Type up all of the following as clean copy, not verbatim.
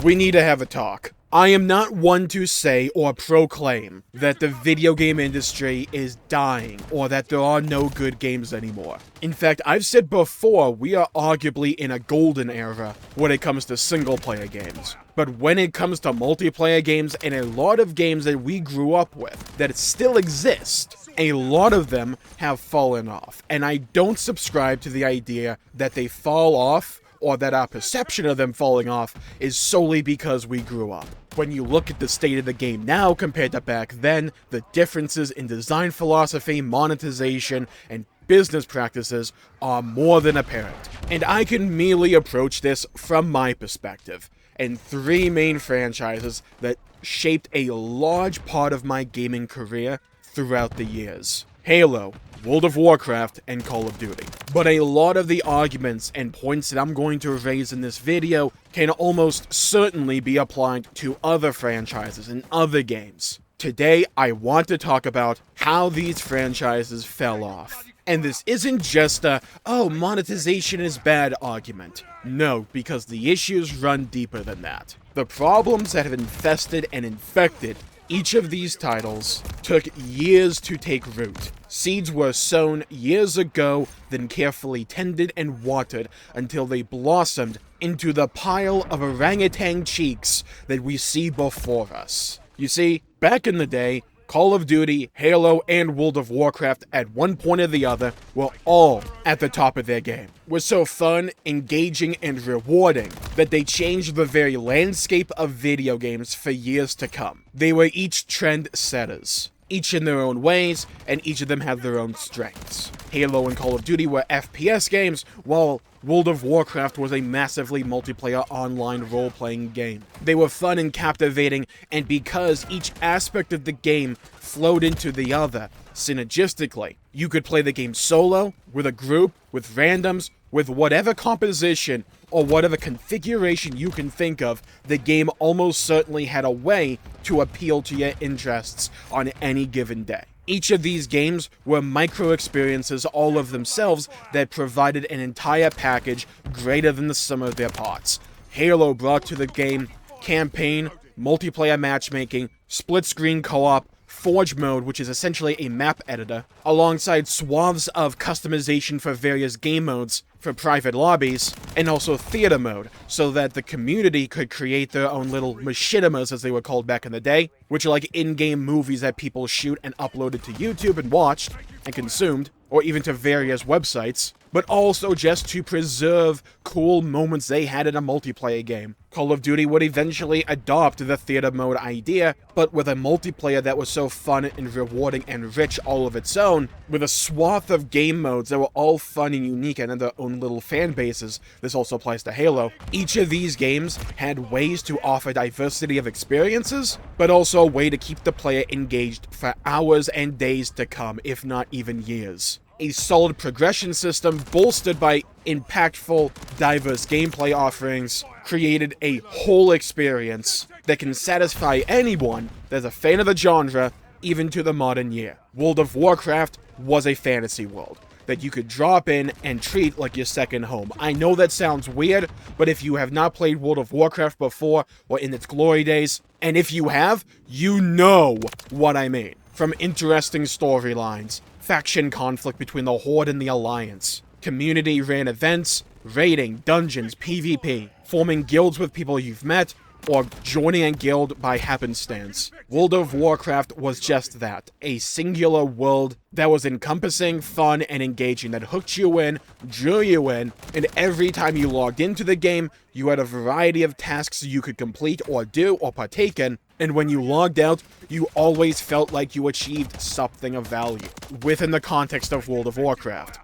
we need to have a talk. I am not one to say or proclaim that the video game industry is dying or that there are no good games anymore. In fact, I've said before, we are arguably in a golden era when it comes to single-player games. But when it comes to multiplayer games and a lot of games that we grew up with that still exist, a lot of them have fallen off. And I don't subscribe to the idea that they fall off or that our perception of them falling off is solely because we grew up. When you look at the state of the game now compared to back then, the differences in design philosophy, monetization, and business practices are more than apparent. And I can merely approach this from my perspective, and three main franchises that shaped a large part of my gaming career throughout the years: Halo, World of Warcraft, and Call of Duty. But a lot of the arguments and points that I'm going to raise in this video can almost certainly be applied to other franchises and other games. Today, I want to talk about how these franchises fell off. And this isn't just a, oh, monetization is bad argument. No, because the issues run deeper than that. The problems that have infested and infected each of these titles took years to take root. Seeds were sown years ago, then carefully tended and watered until they blossomed into the pile of orangutan cheeks that we see before us. You see, back in the day, Call of Duty, Halo, and World of Warcraft at one point or the other were all at the top of their game. Were so fun, engaging, and rewarding that they changed the very landscape of video games for years to come. They were each trend setters, each in their own ways, and each of them had their own strengths. Halo and Call of Duty were FPS games, while World of Warcraft was a massively multiplayer online role-playing game. They were fun and captivating, and because each aspect of the game flowed into the other synergistically, you could play the game solo, with a group, with randoms, with whatever composition or whatever configuration you can think of. The game almost certainly had a way to appeal to your interests on any given day. Each of these games were micro-experiences all of themselves that provided an entire package greater than the sum of their parts. Halo brought to the game campaign, multiplayer matchmaking, split-screen co-op, Forge mode, which is essentially a map editor, alongside swaths of customization for various game modes for private lobbies, and also theater mode, so that the community could create their own little machinimas, as they were called back in the day, which are like in-game movies that people shoot and uploaded to YouTube and watched and consumed, or even to various websites, but also just to preserve cool moments they had in a multiplayer game. Call of Duty would eventually adopt the theater mode idea, but with a multiplayer that was so fun and rewarding and rich all of its own, with a swath of game modes that were all fun and unique and had their own little fan bases. This also applies to Halo. Each of these games had ways to offer diversity of experiences, but also a way to keep the player engaged for hours and days to come, if not even years. A solid progression system bolstered by impactful, diverse gameplay offerings created a whole experience that can satisfy anyone that's a fan of the genre, even to the modern year. World of Warcraft was a fantasy world that you could drop in and treat like your second home. I know that sounds weird, but if you have not played World of Warcraft before or in its glory days, and if you have, you know what I mean. From interesting storylines, faction conflict between the Horde and the Alliance, community-ran events, raiding, dungeons, PvP, forming guilds with people you've met, or joining a guild by happenstance. World of Warcraft was just that, a singular world that was encompassing, fun, and engaging, that hooked you in, drew you in, and every time you logged into the game, you had a variety of tasks you could complete or do or partake in, and when you logged out, you always felt like you achieved something of value within the context of World of Warcraft.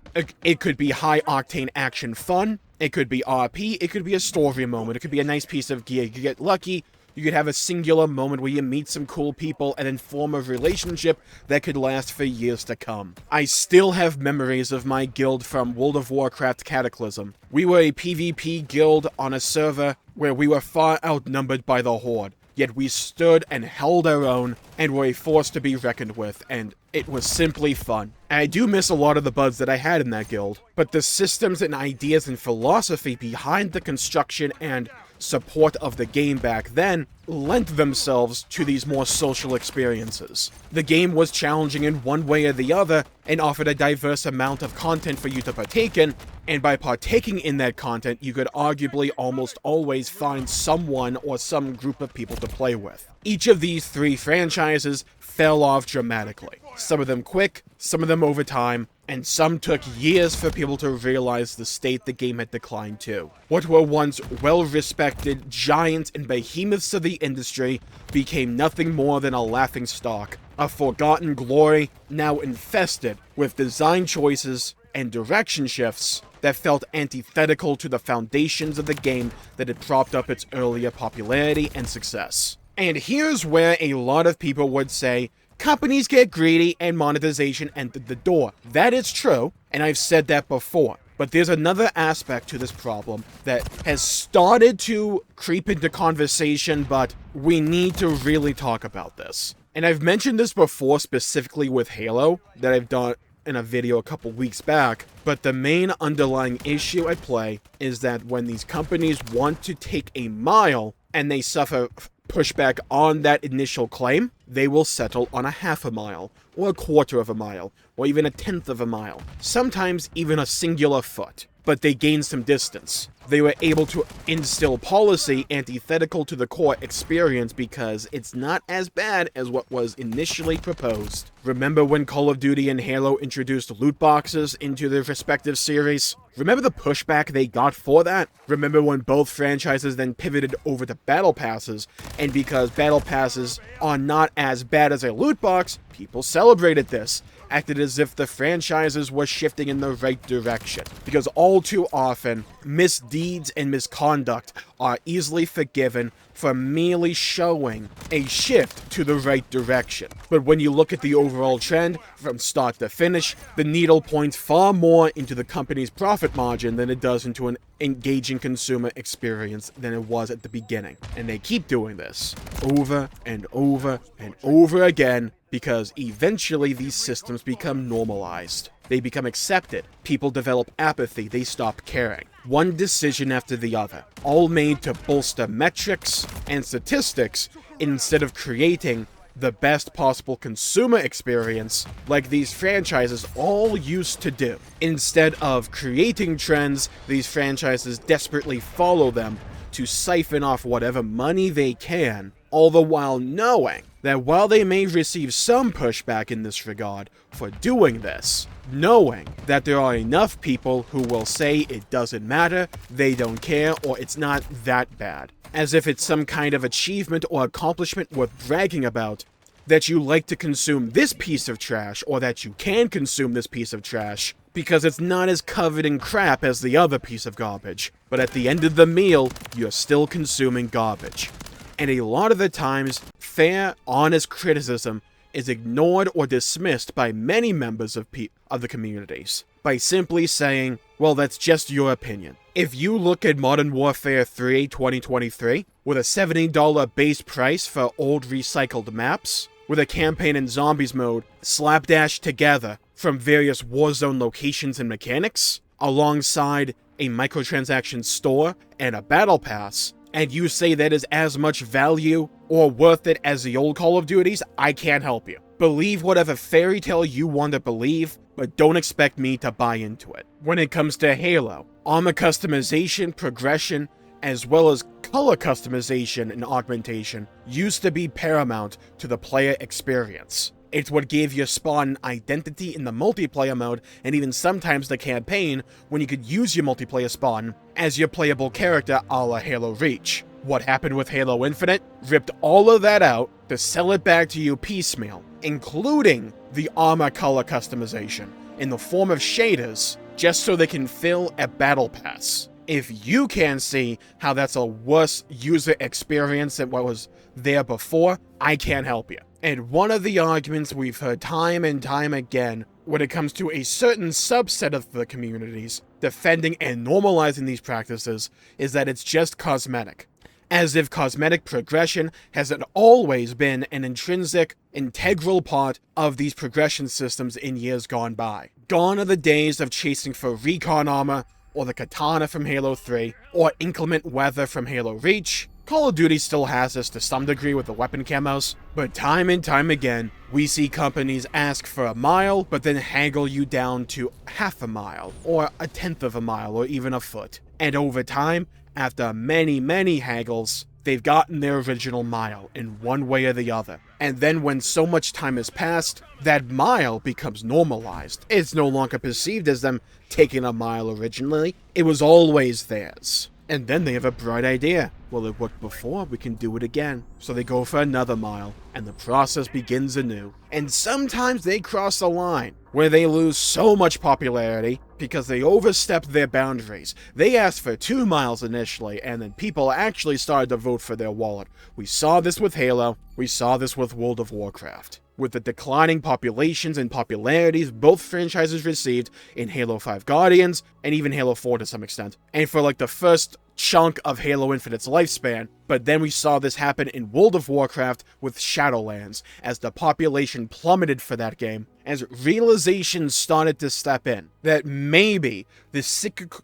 It could be high-octane action fun, it could be RP, it could be a story moment, it could be a nice piece of gear. You could get lucky, you could have a singular moment where you meet some cool people and then form a relationship that could last for years to come. I still have memories of my guild from World of Warcraft Cataclysm. We were a PvP guild on a server where we were far outnumbered by the Horde. Yet we stood and held our own, and were a force to be reckoned with, and It was simply fun. And I do miss a lot of the buds that I had in that guild, but the systems and ideas and philosophy behind the construction and support of the game back then lent themselves to these more social experiences. The game was challenging in one way or the other and offered a diverse amount of content for you to partake in, and by partaking in that content, you could arguably almost always find someone or some group of people to play with. Each of these 3 franchises fell off dramatically. Some of them quick, some of them over time, and some took years for people to realize the state the game had declined to. What were once well-respected giants and behemoths of the industry became nothing more than a laughingstock, a forgotten glory now infested with design choices and direction shifts that felt antithetical to the foundations of the game that had propped up its earlier popularity and success. And here's where a lot of people would say, companies get greedy and monetization entered the door. That is true, and I've said that before. But there's another aspect to this problem that has started to creep into conversation, but we need to really talk about this. And I've mentioned this before, specifically with Halo, that I've done in a video a couple weeks back, but the main underlying issue at play is that when these companies want to take a mile and they suffer pushback on that initial claim, they will settle on a half a mile, or a quarter of a mile, or even a tenth of a mile, sometimes even a singular foot. But they gained some distance. They were able to instill policy antithetical to the core experience because it's not as bad as what was initially proposed. Remember when Call of Duty and Halo introduced loot boxes into their respective series? Remember the pushback they got for that? Remember when both franchises then pivoted over to battle passes, and because battle passes are not as bad as a loot box, people celebrated this, acted as if the franchises were shifting in the right direction. Because all too often, misdeeds and misconduct are easily forgiven for merely showing a shift to the right direction. But when you look at the overall trend, from start to finish, the needle points far more into the company's profit margin than it does into an engaging consumer experience than it was at the beginning. And they keep doing this over and over and over again, because eventually these systems become normalized. They become accepted. People develop apathy. They stop caring. One decision after the other, all made to bolster metrics and statistics instead of creating the best possible consumer experience like these franchises all used to do. Instead of creating trends, these franchises desperately follow them to siphon off whatever money they can, all the while knowing that while they may receive some pushback in this regard for doing this, knowing that there are enough people who will say it doesn't matter, they don't care, or it's not that bad. As if it's some kind of achievement or accomplishment worth bragging about, that you like to consume this piece of trash, or that you can consume this piece of trash, because it's not as covered in crap as the other piece of garbage. But at the end of the meal, you're still consuming garbage. And a lot of the times, fair, honest criticism is ignored or dismissed by many members of the communities by simply saying, well, that's just your opinion. If you look at Modern Warfare 3 2023, with a $70 base price for old recycled maps, with a campaign and zombies mode slapdashed together from various Warzone locations and mechanics, alongside a microtransaction store and a battle pass, and you say that is as much value or worth it as the old Call of Duties, I can't help you. Believe whatever fairy tale you want to believe, but don't expect me to buy into it. When it comes to Halo, armor customization, progression, as well as color customization and augmentation used to be paramount to the player experience. It's what gave your spawn an identity in the multiplayer mode, and even sometimes the campaign, when you could use your multiplayer spawn as your playable character a la Halo Reach. What happened with Halo Infinite? Ripped all of that out to sell it back to you piecemeal, including the armor color customization in the form of shaders, just so they can fill a battle pass. If you can see how that's a worse user experience than what was there before, I can't help you. And one of the arguments we've heard time and time again when it comes to a certain subset of the communities defending and normalizing these practices is that it's just cosmetic. as if cosmetic progression hasn't always been an intrinsic, integral part of these progression systems in years gone by. Gone are the days of chasing for recon armor, or the katana from Halo 3, or inclement weather from Halo Reach. Call of Duty still has this to some degree with the weapon camos, but time and time again, we see companies ask for a mile, but then haggle you down to half a mile, or a tenth of a mile, or even a foot. And over time, after many haggles, they've gotten their original mile in one way or the other. And then when so much time has passed, that mile becomes normalized. It's no longer perceived as them taking a mile originally. It was always theirs. And then they have a bright idea. Well, it worked before, we can do it again. So they go for another mile, and the process begins anew. And sometimes they cross a line where they lose so much popularity because they overstepped their boundaries. They asked for 2 miles initially, and then people actually started to vote for their wallet. We saw this with Halo, we saw this with World of Warcraft. With the declining populations and popularities both franchises received in Halo 5 Guardians, and even Halo 4 to some extent. And for like the first chunk of Halo Infinite's lifespan, but then we saw this happen in World of Warcraft with Shadowlands, as the population plummeted for that game, as realizations started to step in, that maybe the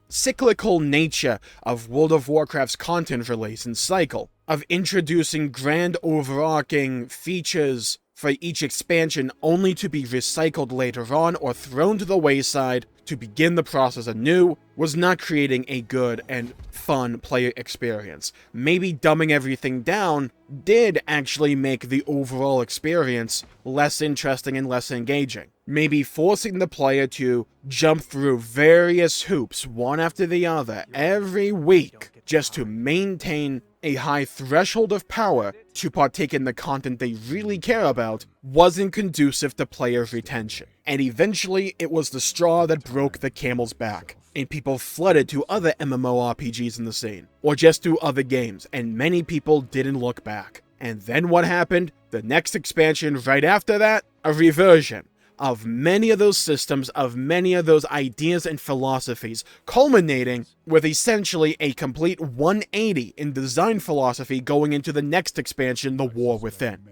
cyclical nature of World of Warcraft's content release and cycle, of introducing grand overarching features for each expansion only to be recycled later on or thrown to the wayside to begin the process anew, was not creating a good and fun player experience. Maybe dumbing everything down did actually make the overall experience less interesting and less engaging. Maybe forcing the player to jump through various hoops, one after the other, every week, just to maintain a high threshold of power to partake in the content they really care about, wasn't conducive to player retention. And eventually, it was the straw that broke the camel's back, and people flooded to other MMORPGs in the scene, or just to other games, and many people didn't look back. And then what happened? The next expansion right after that? A reversion of many of those systems, of many of those ideas and philosophies, culminating with essentially a complete 180 in design philosophy going into the next expansion, The War Within.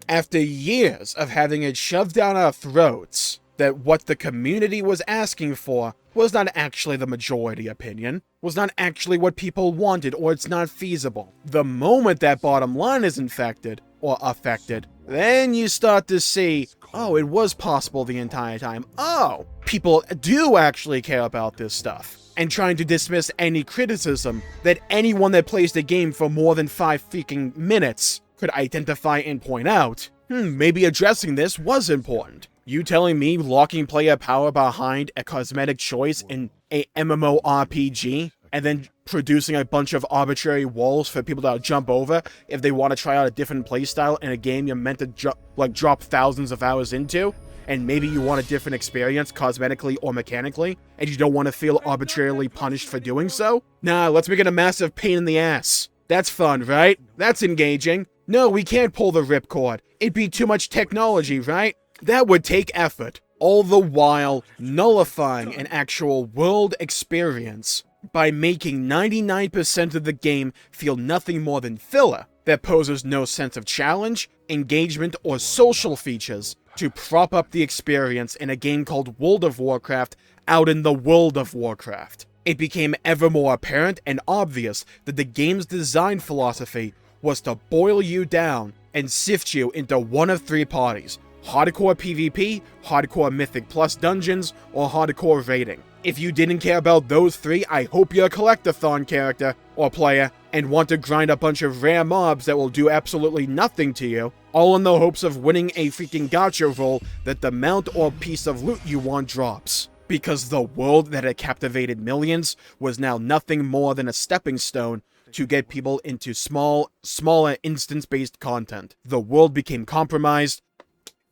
After years of having it shoved down our throats that what the community was asking for was not actually the majority opinion, was not actually what people wanted, or it's not feasible. The moment that bottom line is infected, or affected, then you start to see, oh, it was possible the entire time. Oh, people do actually care about this stuff. And trying to dismiss any criticism that anyone that plays the game for more than 5 freaking minutes could identify and point out, maybe addressing this was important. You telling me locking player power behind a cosmetic choice in a MMORPG, and then producing a bunch of arbitrary walls for people to jump over if they want to try out a different playstyle in a game you're meant to drop thousands of hours into, and maybe you want a different experience cosmetically or mechanically, and you don't want to feel arbitrarily punished for doing so? Nah, let's make it a massive pain in the ass. That's fun, right? That's engaging. No, we can't pull the ripcord. It'd be too much technology, right? That would take effort, all the while nullifying an actual world experience by making 99% of the game feel nothing more than filler that poses no sense of challenge, engagement, or social features to prop up the experience in a game called World of Warcraft out in the World of Warcraft. It became ever more apparent and obvious that the game's design philosophy was to boil you down and sift you into one of 3 parties: hardcore PvP, hardcore Mythic Plus dungeons, or hardcore raiding. If you didn't care about those 3, I hope you're a collectathon character or player and want to grind a bunch of rare mobs that will do absolutely nothing to you, all in the hopes of winning a freaking gacha roll that the mount or piece of loot you want drops. Because the world that had captivated millions was now nothing more than a stepping stone to get people into smaller instance-based content. The world became compromised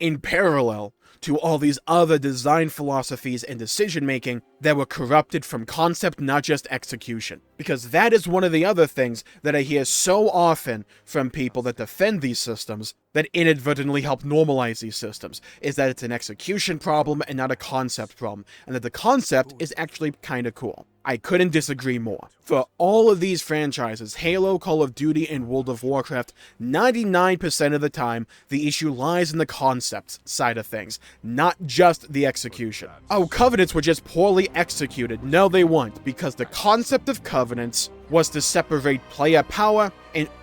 in parallel to all these other design philosophies and decision-making that were corrupted from concept, not just execution. Because that is one of the other things that I hear so often from people that defend these systems, that inadvertently help normalize these systems, is that it's an execution problem and not a concept problem, and that the concept is actually kinda cool. I couldn't disagree more. For all of these franchises, Halo, Call of Duty, and World of Warcraft, 99% of the time, the issue lies in the concept side of things, not just the execution. Oh, Covenants were just poorly executed. No, they weren't, because the concept of Covenants was to separate player power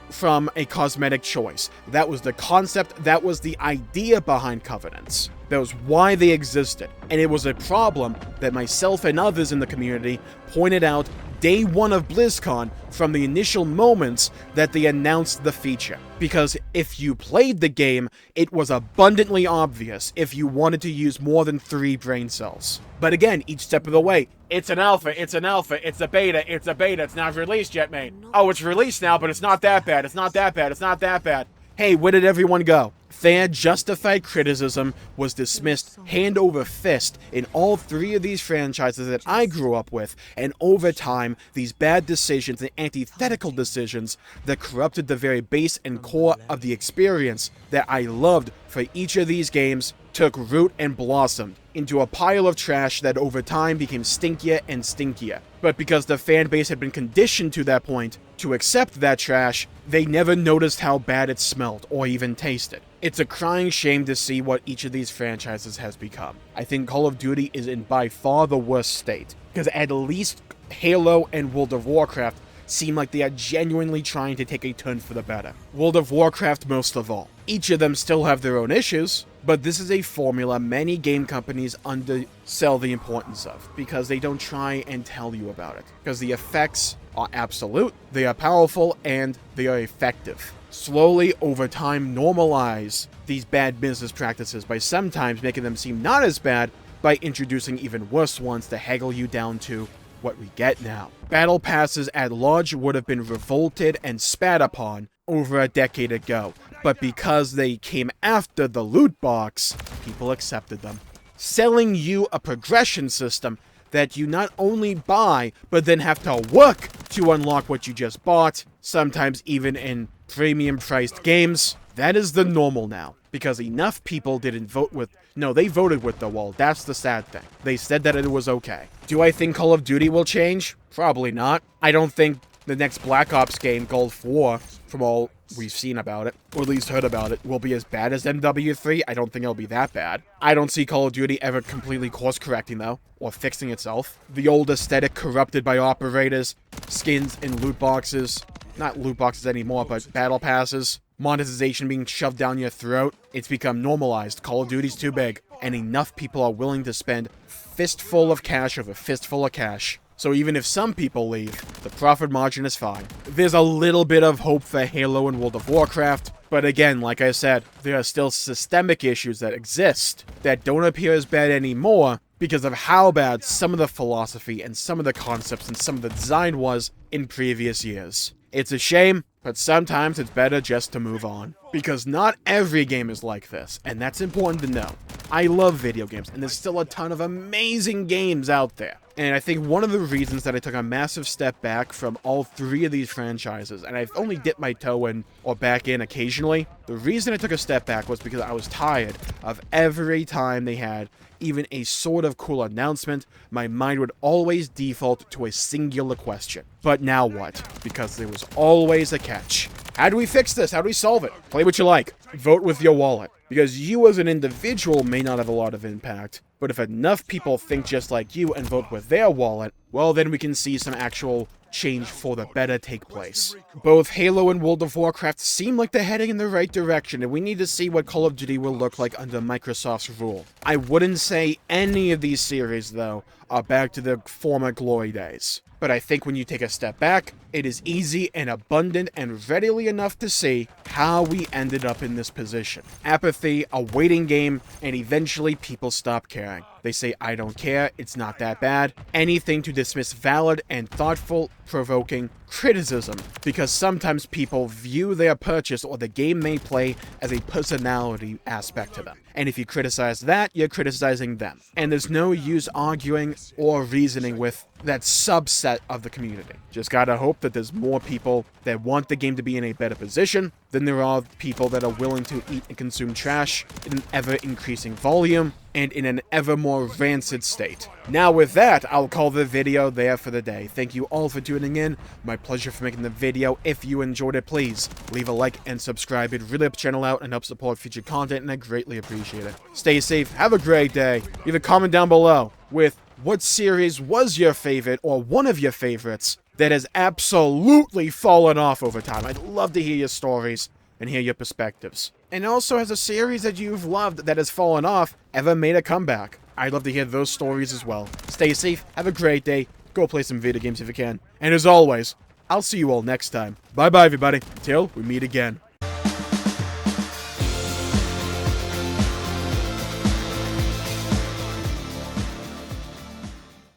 from a cosmetic choice. That was the concept, that was the idea behind Covenants. That was why they existed, and it was a problem that myself and others in the community pointed out day one of BlizzCon from the initial moments that they announced the feature. Because if you played the game, it was abundantly obvious if you wanted to use more than 3 brain cells. But again, each step of the way, it's an alpha, it's a beta, it's not released yet, mate. Oh, it's released now, but it's not that bad, it's not that bad. Hey, where did everyone go? Fair, justified criticism was dismissed hand over fist in all 3 of these franchises that I grew up with, and over time, these bad decisions and antithetical decisions that corrupted the very base and core of the experience that I loved for each of these games took root and blossomed into a pile of trash that over time became stinkier and stinkier. But because the fan base had been conditioned to that point to accept that trash, they never noticed how bad it smelled or even tasted. It's a crying shame to see what each of these franchises has become. I think Call of Duty is in by far the worst state, because at least Halo and World of Warcraft seem like they are genuinely trying to take a turn for the better. World of Warcraft most of all. Each of them still have their own issues, but this is a formula many game companies undersell the importance of, because they don't try and tell you about it. Because the effects are absolute, they are powerful, and they are effective. Slowly, over time, normalize these bad business practices by sometimes making them seem not as bad by introducing even worse ones to haggle you down to what we get now. Battle passes at large would have been revolted and spat upon over a decade ago, but because they came after the loot box, people accepted them. Selling you a progression system that you not only buy, but then have to work to unlock what you just bought, sometimes even in premium-priced games, that is the normal now. Because enough people didn't vote with... No, they voted with the wall. That's the sad thing. They said that it was okay. Do I think Call of Duty will change? Probably not. I don't think the next Black Ops game, Gulf War, from all we've seen about it, or at least heard about it, will be as bad as MW3. I don't think it'll be that bad. I don't see Call of Duty ever completely course-correcting, though, or fixing itself. The old aesthetic corrupted by operators, skins and loot boxes, not loot boxes anymore, but battle passes, monetization being shoved down your throat. It's become normalized. Call of Duty's too big, and enough people are willing to spend fistful of cash over fistful of cash. So even if some people leave, the profit margin is fine. There's a little bit of hope for Halo and World of Warcraft, but again, like I said, there are still systemic issues that exist that don't appear as bad anymore because of how bad some of the philosophy and some of the concepts and some of the design was in previous years. It's a shame, but sometimes it's better just to move on. Because not every game is like this, and that's important to know. I love video games, and there's still a ton of amazing games out there. And I think one of the reasons that I took a massive step back from all 3 of these franchises, and I've only dipped my toe in or back in occasionally, the reason I took a step back was because I was tired of every time they had even a sort of cool announcement, my mind would always default to a singular question. But now what? Because there was always a catch. How do we fix this? How do we solve it? Play what you like. Vote with your wallet. Because you as an individual may not have a lot of impact, but if enough people think just like you and vote with their wallet, well then we can see some actual change for the better take place. Both Halo and World of Warcraft seem like they're heading in the right direction, and we need to see what Call of Duty will look like under Microsoft's rule. I wouldn't say any of these series, though, are back to their former glory days. But I think when you take a step back, it is easy and abundant and readily enough to see how we ended up in this position. Apathy, a waiting game, and eventually people stop caring. They say, I don't care, it's not that bad. Anything to dismiss valid and thoughtful, provoking criticism, because sometimes people view their purchase or the game they play as a personality aspect to them. And if you criticize that, you're criticizing them. And there's no use arguing or reasoning with that subset of the community. Just gotta hope that there's more people that want the game to be in a better position than there are people that are willing to eat and consume trash in an ever-increasing volume and in an ever more rancid state. Now with that, I'll call the video there for the day. Thank you all for tuning in. My pleasure for making the video. If you enjoyed it, please leave a like and subscribe. It really helps the channel out and helps support future content, and I greatly appreciate it. Stay safe, have a great day. Leave a comment down below with what series was your favorite or one of your favorites that has absolutely fallen off over time. I'd love to hear your stories and hear your perspectives. And also, has a series that you've loved that has fallen off ever made a comeback? I'd love to hear those stories as well. Stay safe, have a great day, go play some video games if you can. And as always, I'll see you all next time. Bye bye everybody, until we meet again.